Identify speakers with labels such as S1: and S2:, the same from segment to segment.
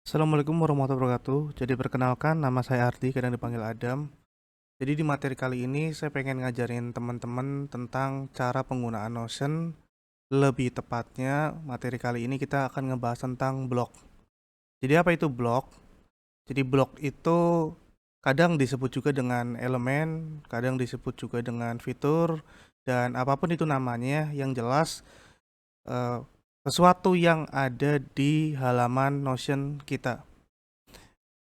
S1: Assalamualaikum warahmatullahi wabarakatuh. Jadi perkenalkan, nama saya Ardi, kadang dipanggil Adam. Jadi di materi kali ini saya pengen ngajarin teman-teman tentang cara penggunaan Notion. Lebih tepatnya, materi kali ini kita akan ngebahas tentang blog. Jadi apa itu blog? Jadi blog itu kadang disebut juga dengan elemen, kadang disebut juga dengan fitur, dan apapun itu namanya, yang jelas eh, sesuatu yang ada di halaman Notion kita.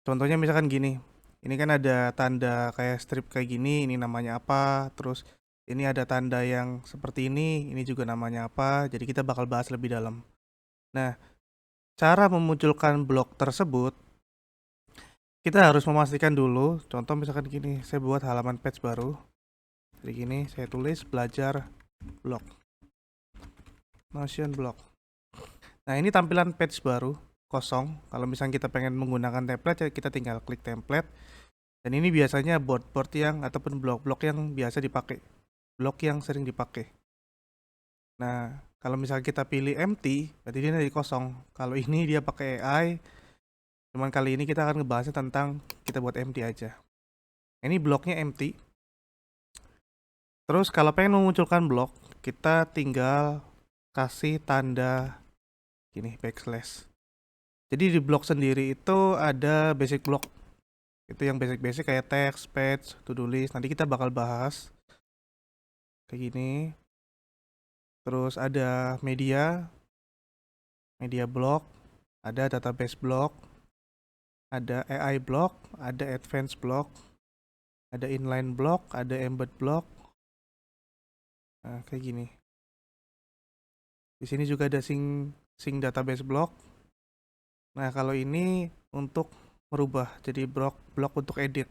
S1: Contohnya misalkan gini, ini kan ada tanda kayak strip kayak gini, ini namanya apa, terus ini ada tanda yang seperti ini juga namanya apa, jadi kita bakal bahas lebih dalam. Nah, cara memunculkan blok tersebut, kita harus memastikan dulu, contoh misalkan gini, saya buat halaman page baru, jadi gini, saya tulis belajar blog, Notion blog. Nah, ini tampilan page baru, kosong. Kalau misalnya kita pengen menggunakan template, ya kita tinggal klik template. Dan ini biasanya board-board yang ataupun blok-blok yang biasa dipakai, blok yang sering dipakai. Nah, kalau misalnya kita pilih empty, berarti dia dari kosong. Kalau ini dia pakai AI, cuman kali ini kita akan ngebahasnya tentang kita buat empty aja. Ini bloknya empty. Terus kalau pengen memunculkan blok, kita tinggal kasih tanda gini, backslash. Jadi di blok sendiri itu ada basic block. Itu yang basic-basic kayak text, page, to-do list. Nanti kita bakal bahas kayak gini. Terus ada media block, ada database block, ada AI block, ada advanced block, ada inline block, ada embed block. Nah, kayak gini. Di sini juga ada sync database block. Nah, kalau ini untuk merubah jadi blok untuk edit.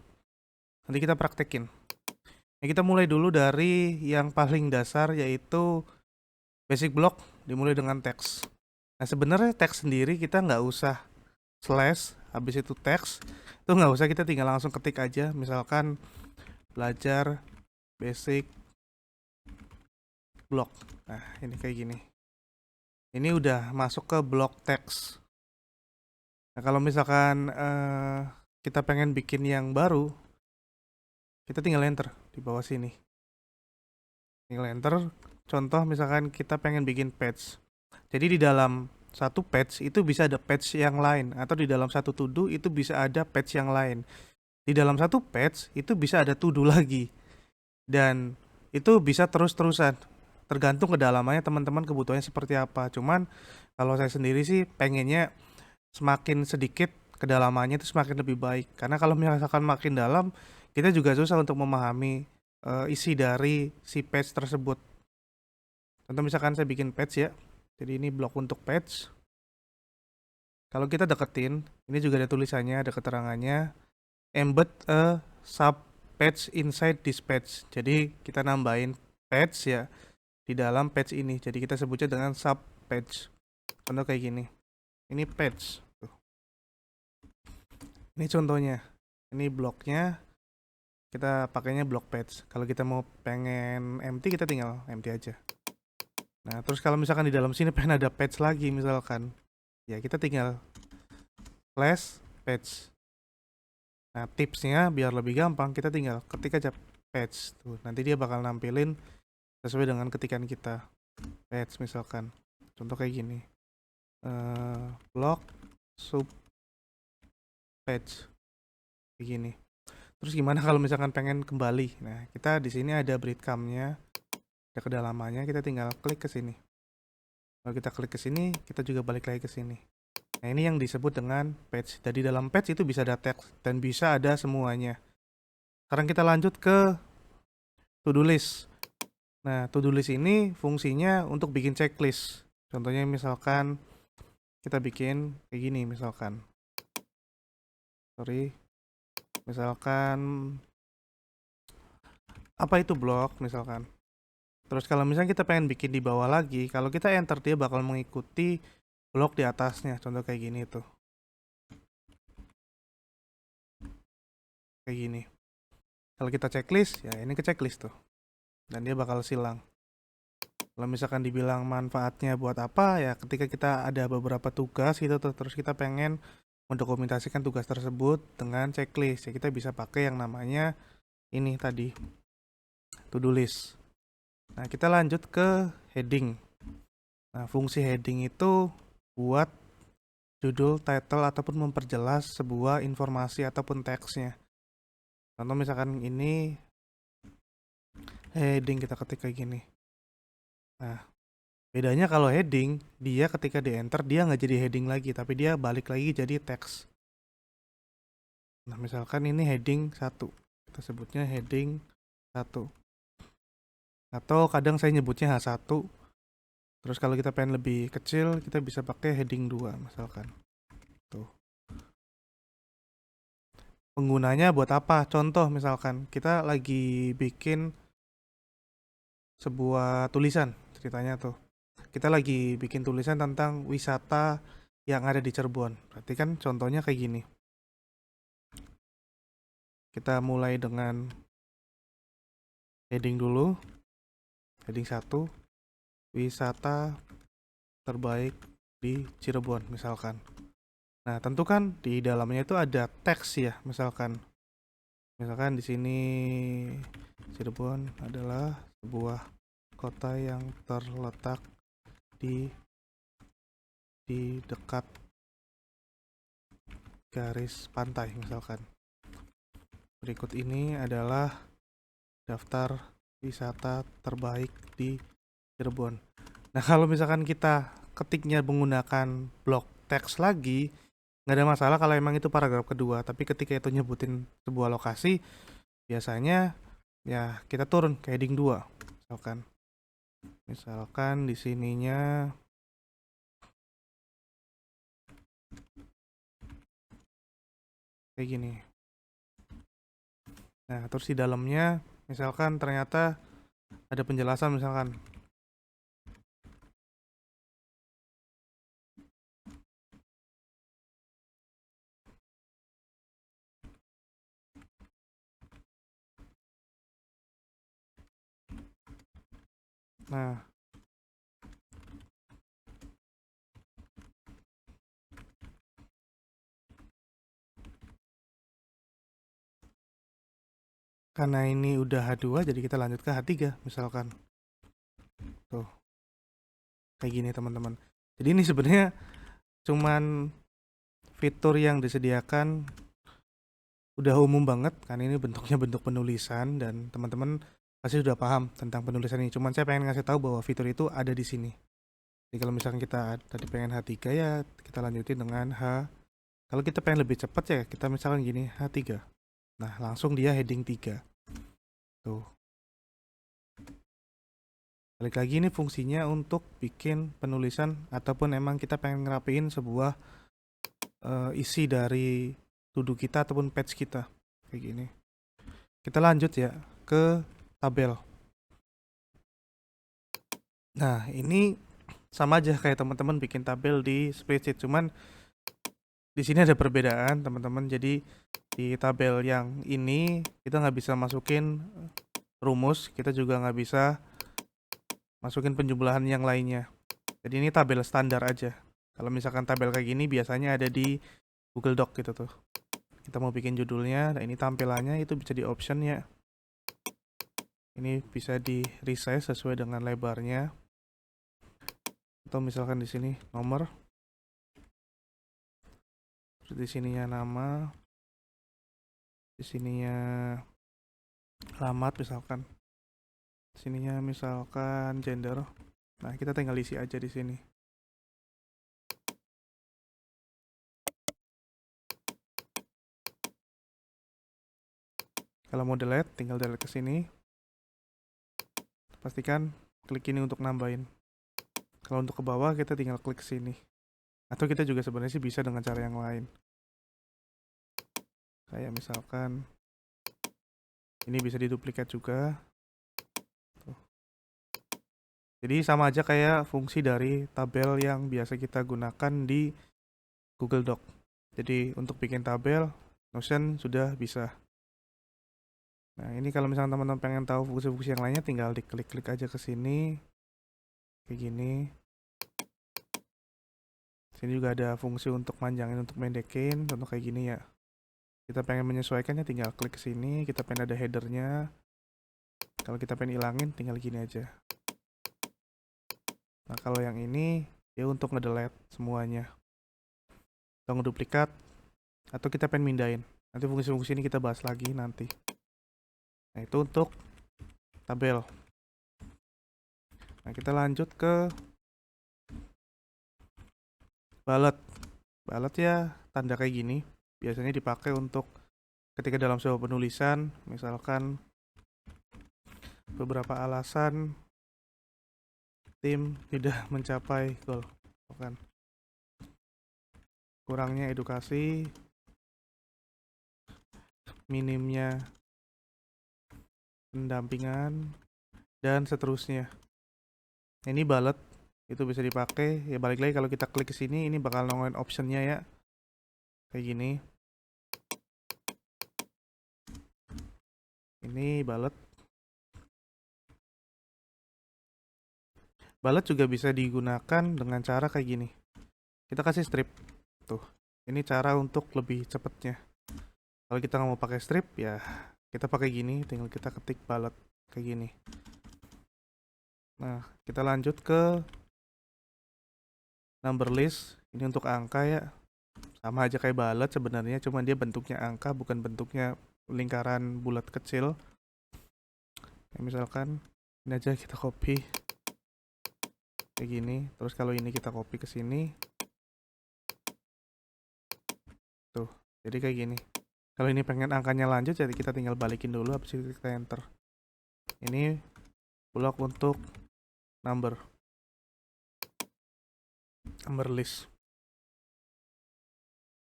S1: Nanti kita praktekin. Nah, kita mulai dulu dari yang paling dasar yaitu basic block dimulai dengan teks. Nah, sebenarnya teks sendiri kita nggak usah slash habis itu teks itu nggak usah, kita tinggal langsung ketik aja, misalkan belajar basic blog. Nah, ini kayak gini, ini udah masuk ke blok teks. Nah, kalau misalkan kita pengen bikin yang baru, kita tinggal enter di bawah sini, tinggal enter. Contoh misalkan kita pengen bikin page, jadi di dalam satu page itu bisa ada page yang lain, atau di dalam satu to do itu bisa ada page yang lain. Di dalam satu page itu bisa ada to do lagi, dan itu bisa terus-terusan tergantung kedalamannya teman-teman, kebutuhannya seperti apa. Cuman kalau saya sendiri sih pengennya semakin sedikit kedalamannya itu semakin lebih baik, karena kalau misalkan makin dalam kita juga susah untuk memahami isi dari si page tersebut. Contoh misalkan saya bikin page ya, jadi ini blok untuk page. Kalau kita deketin, ini juga ada tulisannya, ada keterangannya, embed a sub page inside this page. Jadi kita nambahin page ya di dalam page ini. Jadi kita sebutnya dengan sub page. Contoh kayak gini. Ini page. Tuh. Ini contohnya. Ini bloknya. Kita pakainya blok page. Kalau kita mau pengen empty, kita tinggal empty aja. Nah, terus kalau misalkan di dalam sini pengen ada page lagi misalkan, ya kita tinggal slash page. Nah, tipsnya biar lebih gampang, kita tinggal ketik aja page. Tuh, nanti dia bakal nampilin sesuai dengan ketikan kita. Page misalkan. Contoh kayak gini. Blog sub page kayak gini. Terus gimana kalau misalkan pengen kembali? Nah, kita di sini ada breadcrumb-nya, ada kedalamannya, kita tinggal klik ke sini. Kalau kita klik ke sini, kita juga balik lagi ke sini. Nah, ini yang disebut dengan page. Jadi dalam page itu bisa ada teks dan bisa ada semuanya. Sekarang kita lanjut ke to-do list. Nah, to-do list ini fungsinya untuk bikin checklist. Contohnya misalkan kita bikin kayak gini misalkan. Misalkan apa itu blog misalkan. Terus kalau misalnya kita pengen bikin di bawah lagi, kalau kita enter dia bakal mengikuti blok di atasnya. Contoh kayak gini tuh. Kayak gini. Kalau kita checklist, ya ini ke checklist tuh. Dan dia bakal silang. Kalau misalkan dibilang manfaatnya buat apa, ya ketika kita ada beberapa tugas gitu tuh, terus kita pengen mendokumentasikan tugas tersebut dengan checklist. Ya, kita bisa pakai yang namanya ini tadi, to-do list. Nah, kita lanjut ke heading. Nah, fungsi heading itu buat judul, title, ataupun memperjelas sebuah informasi ataupun teksnya. Contoh misalkan ini heading, kita ketik kayak gini. Nah, bedanya kalau heading, dia ketika di enter dia nggak jadi heading lagi, tapi dia balik lagi jadi teks. Nah, misalkan ini heading 1, kita sebutnya heading 1. Atau kadang saya nyebutnya H1. Terus kalau kita pengen lebih kecil, kita bisa pakai heading 2 misalkan. Tuh. Penggunanya buat apa? Contoh misalkan kita lagi bikin sebuah tulisan, ceritanya tuh. Kita lagi bikin tulisan tentang wisata yang ada di Cirebon. Berarti kan contohnya kayak gini. Kita mulai dengan heading dulu. Heading 1, wisata terbaik di Cirebon misalkan. Nah, tentu kan di dalamnya itu ada teks ya, misalkan. Misalkan di sini Cirebon adalah sebuah kota yang terletak di dekat garis pantai misalkan. Berikut ini adalah daftar wisata terbaik di Cirebon. Nah, kalau misalkan kita ketiknya menggunakan blok teks lagi, nggak ada masalah kalau emang itu paragraf kedua. Tapi ketika itu nyebutin sebuah lokasi, biasanya ya kita turun ke heading 2. Misalkan di sininya kayak gini. Nah, terus di dalamnya misalkan ternyata ada penjelasan misalkan. Nah, karena ini udah H2 jadi kita lanjut ke H3 misalkan. Tuh, kayak gini teman-teman. Jadi ini sebenarnya cuman fitur yang disediakan udah umum banget kan, ini bentuknya bentuk penulisan dan teman-teman pasti sudah paham tentang penulisan ini. Cuman saya pengen ngasih tahu bahwa fitur itu ada di sini. Jadi kalau misalkan kita tadi pengen H3 ya kita lanjutin dengan H. Kalau kita pengen lebih cepat ya kita misalkan gini H3. Nah, langsung dia heading 3. Tuh. Balik lagi ini fungsinya untuk bikin penulisan ataupun emang kita pengen ngerapiin sebuah isi dari to-do kita ataupun page kita kayak gini. Kita lanjut ya ke tabel. Nah, ini sama aja kayak teman-teman bikin tabel di spreadsheet, cuman di sini ada perbedaan teman-teman. Jadi di tabel yang ini kita nggak bisa masukin rumus, kita juga nggak bisa masukin penjumlahan yang lainnya. Jadi ini tabel standar aja. Kalau misalkan tabel kayak gini biasanya ada di Google Doc gitu tuh. Kita mau bikin judulnya, nah ini tampilannya itu bisa di option ya. Ini bisa di resize sesuai dengan lebarnya. Atau misalkan di sini nomor. Terus di sininya nama. Di sininya alamat misalkan. Di sininya misalkan gender. Nah, kita tinggal isi aja di sini. Kalau mau delete, tinggal delete ke sini. Pastikan klik ini untuk nambahin. Kalau untuk ke bawah, kita tinggal klik sini. Atau kita juga sebenarnya sih bisa dengan cara yang lain. Kayak misalkan ini bisa diduplikat juga. Tuh. Jadi sama aja kayak fungsi dari tabel yang biasa kita gunakan di Google Doc. Jadi untuk bikin tabel, Notion sudah bisa. Nah, ini kalau misalnya teman-teman pengen tahu fungsi-fungsi yang lainnya, tinggal diklik-klik aja ke sini. Kayak gini. Sini juga ada fungsi untuk manjangin, untuk mendekin, contoh kayak gini ya. Kita pengen menyesuaikannya tinggal klik ke sini, kita pengen ada headernya. Kalau kita pengen ilangin tinggal gini aja. Nah, kalau yang ini ya untuk ngedelete semuanya. Atau ngeduplikat, atau kita pengen mindahin. Nanti fungsi-fungsi ini kita bahas lagi nanti. Nah, itu untuk tabel. Nah, kita lanjut ke bullet. Bullet ya tanda kayak gini. Biasanya dipakai untuk ketika dalam sebuah penulisan, misalkan beberapa alasan tim tidak mencapai goal, kan kurangnya edukasi, minimnya pendampingan, dan seterusnya. Ini bullet itu bisa dipakai ya, balik lagi kalau kita klik ke sini ini bakal nongolin optionnya ya kayak gini. Ini bullet juga bisa digunakan dengan cara kayak gini. Kita kasih strip tuh, ini cara untuk lebih cepetnya. Kalau kita nggak mau pakai strip ya kita pakai gini, tinggal kita ketik bullet kayak gini. Nah, kita lanjut ke number list. Ini untuk angka ya, sama aja kayak bullet sebenarnya, cuma dia bentuknya angka bukan bentuknya lingkaran bulat kecil. Ya, misalkan ini aja kita copy kayak gini, terus kalau ini kita copy ke sini tuh, jadi kayak gini. Kalau ini pengen angkanya lanjut jadi kita tinggal balikin dulu, habis itu kita enter. Ini blok untuk number list.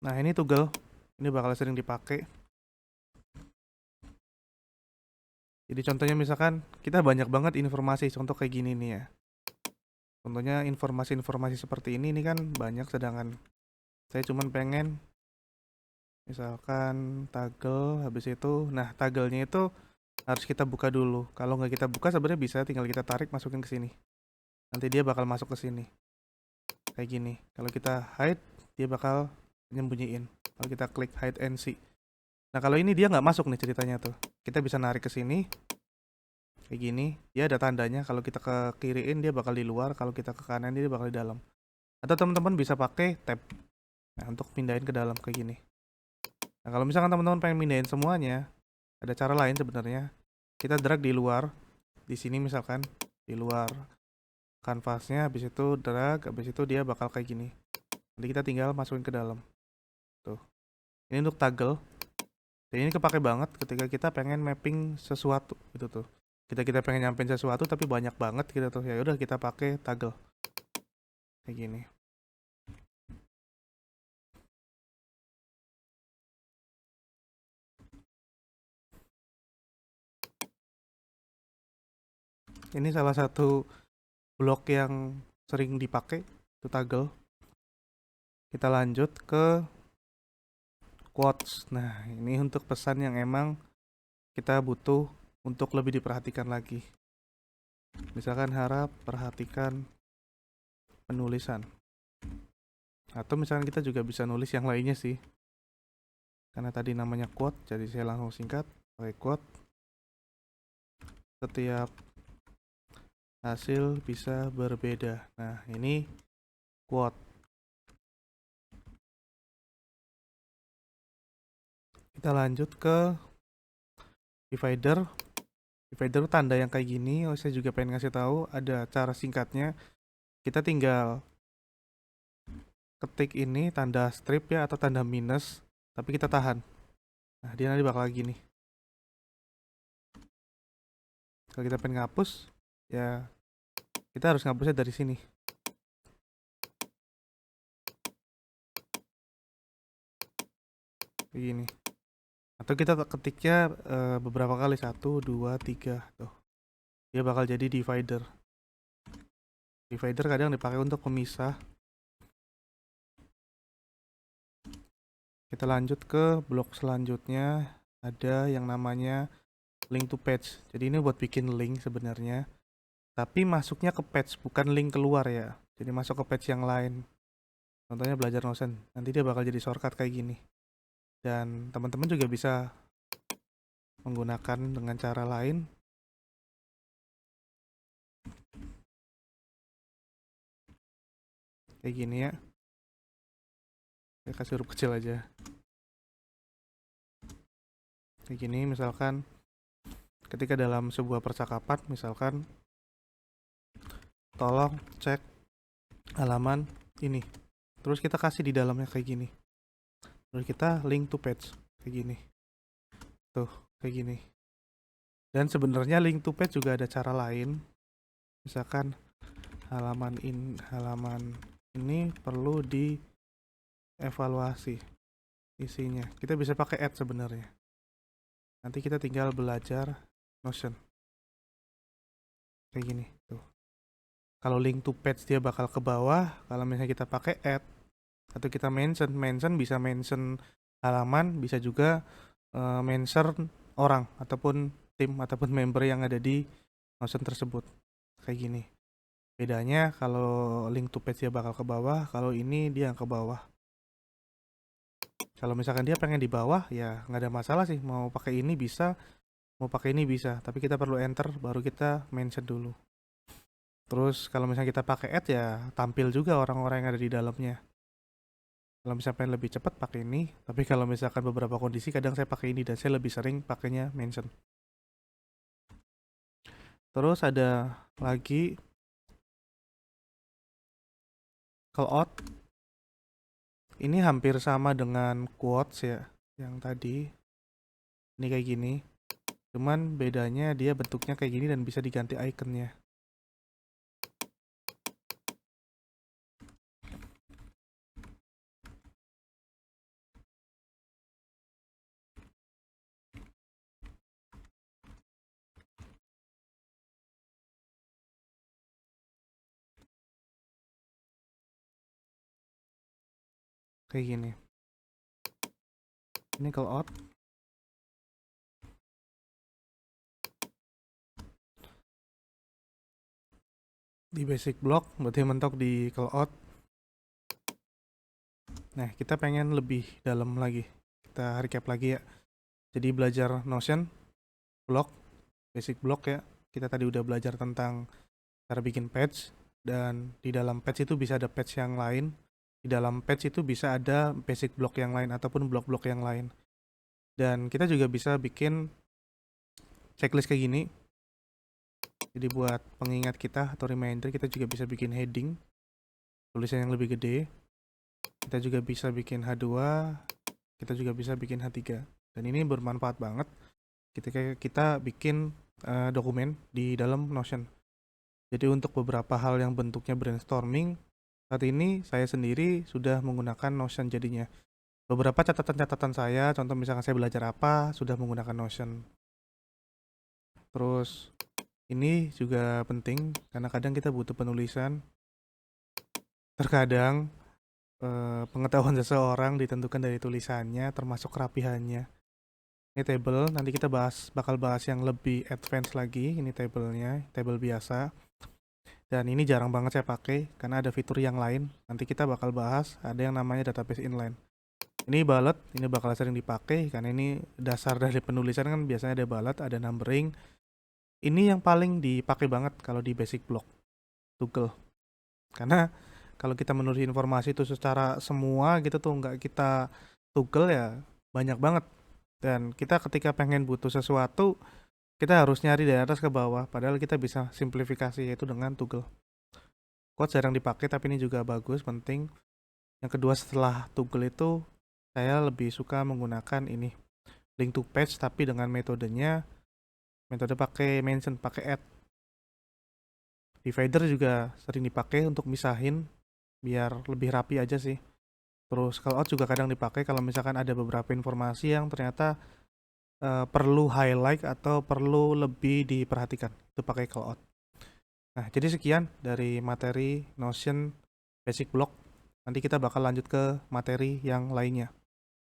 S1: Nah, ini toggle, ini bakal sering dipakai. Jadi contohnya misalkan kita banyak banget informasi, contoh kayak gini nih ya. Contohnya informasi-informasi seperti ini kan banyak, sedangkan saya cuman pengen misalkan toggle, habis itu nah toggle-nya itu harus kita buka dulu. Kalau nggak kita buka sebenarnya bisa tinggal kita tarik masukin ke sini. Nanti dia bakal masuk ke sini. Kayak gini. Kalau kita hide dia bakal nyembunyiin. Kalau kita klik hide and see. Nah, kalau ini dia nggak masuk nih ceritanya tuh. Kita bisa narik ke sini. Kayak gini. Dia ada tandanya. Kalau kita ke kiriin dia bakal di luar. Kalau kita ke kanan dia bakal di dalam. Atau teman-teman bisa pakai tab. Nah, untuk pindahin ke dalam kayak gini. Nah, kalau misalkan teman-teman pengen pindahin semuanya, ada cara lain sebenarnya. Kita drag di luar. Di sini misalkan di luar kanvasnya, habis itu drag, habis itu dia bakal kayak gini. Nanti kita tinggal masukin ke dalam. Tuh. Ini untuk toggle. Dan ini kepake banget ketika kita pengen mapping sesuatu gitu tuh. Kita pengen nyampein sesuatu tapi banyak banget gitu tuh. Ya udah kita pakai toggle. Kayak gini. Ini salah satu blok yang sering dipakai, itu toggle. Kita lanjut ke quotes. Nah, ini untuk pesan yang emang kita butuh untuk lebih diperhatikan lagi. Misalkan harap perhatikan penulisan. Atau misalkan kita juga bisa nulis yang lainnya sih. Karena tadi namanya quote, jadi saya langsung singkat pakai quote. Setiap hasil bisa berbeda. Nah, ini quote. Kita lanjut ke divider. Divider tanda yang kayak gini. Oh, saya juga pengen ngasih tahu ada cara singkatnya. Kita tinggal ketik ini tanda strip ya atau tanda minus, tapi kita tahan. Nah, dia nanti bakal gini. Kalau kita pengen ngapus, ya kita harus ngapusnya dari sini. Kayak gini. Atau kita ketiknya beberapa kali, 1, 2, 3 tuh. Dia bakal jadi divider. Divider kadang dipakai untuk pemisah. Kita lanjut ke blok selanjutnya, ada yang namanya link to page. Jadi ini buat bikin link sebenarnya, tapi masuknya ke page bukan link keluar ya. Jadi masuk ke page yang lain. Contohnya belajar Notion, nanti dia bakal jadi shortcut kayak gini. Dan teman-teman juga bisa menggunakan dengan cara lain. Kayak gini ya. Saya kasih huruf kecil aja. Kayak gini misalkan ketika dalam sebuah percakapan, misalkan tolong cek halaman ini. Terus kita kasih di dalamnya kayak gini. Terus kita link to page kayak gini. Tuh, kayak gini. Dan sebenarnya link to page juga ada cara lain. Misalkan halaman ini perlu dievaluasi isinya. Kita bisa pakai add sebenarnya. Nanti kita tinggal belajar Notion. Kayak gini, tuh. Kalau link to page dia bakal ke bawah. Kalau misalnya kita pakai add atau kita mention bisa mention halaman, bisa juga mention orang ataupun tim ataupun member yang ada di Notion tersebut. Kayak gini. Bedanya kalau link to page dia bakal ke bawah, kalau ini dia yang ke bawah. Kalau misalkan dia pengen di bawah, ya nggak ada masalah sih. Mau pakai ini bisa, mau pakai ini bisa. Tapi kita perlu enter, baru kita mention dulu. Terus kalau misalnya kita pakai add ya tampil juga orang-orang yang ada di dalamnya. Kalau misalnya lebih cepat pakai ini, tapi kalau misalkan beberapa kondisi kadang saya pakai ini dan saya lebih sering pakainya mention. Terus ada lagi call out. Ini hampir sama dengan quotes ya, yang tadi. Ini kayak gini. Cuman bedanya dia bentuknya kayak gini dan bisa diganti ikonnya. Kayak gini. Ini call out. Di basic block berarti mentok di call out. Nah, kita pengen lebih dalam lagi. Kita recap lagi ya. Jadi belajar Notion, block, basic block ya. Kita tadi udah belajar tentang cara bikin page. Dan di dalam page itu bisa ada page yang lain. Di dalam page itu bisa ada basic block yang lain ataupun blok-blok yang lain. Dan kita juga bisa bikin checklist kayak gini. Jadi buat pengingat kita atau reminder, kita juga bisa bikin heading, tulisan yang lebih gede. Kita juga bisa bikin H2, kita juga bisa bikin H3. Dan ini bermanfaat banget ketika kita bikin dokumen di dalam Notion. Jadi untuk beberapa hal yang bentuknya brainstorming, saat ini saya sendiri sudah menggunakan Notion jadinya. Beberapa catatan-catatan saya, contoh misalkan saya belajar apa, sudah menggunakan Notion. Terus ini juga penting karena kadang kita butuh penulisan. Terkadang pengetahuan seseorang ditentukan dari tulisannya, termasuk kerapihannya. Ini table, nanti kita bakal bahas yang lebih advance lagi. Ini tablenya, table biasa. Dan ini jarang banget saya pakai karena ada fitur yang lain. Nanti kita bakal bahas, ada yang namanya database inline. Ini bullet, ini bakal sering dipakai karena ini dasar dari penulisan kan biasanya ada bullet, ada numbering. Ini yang paling dipakai banget kalau di basic block, Google. Karena kalau kita menulis informasi itu secara semua gitu tuh nggak kita Google ya banyak banget. Dan kita ketika pengen butuh sesuatu, kita harus nyari dari atas ke bawah. Padahal kita bisa simplifikasi yaitu dengan Google. Quote jarang dipakai tapi ini juga bagus, penting. Yang kedua setelah Google itu saya lebih suka menggunakan ini link to page tapi dengan metodenya metode pakai mention, pakai add. Divider juga sering dipakai untuk misahin biar lebih rapi aja sih. Terus call out juga kadang dipakai kalau misalkan ada beberapa informasi yang ternyata perlu highlight atau perlu lebih diperhatikan. Itu pakai call out. Nah, jadi sekian dari materi Notion Basic Block. Nanti kita bakal lanjut ke materi yang lainnya.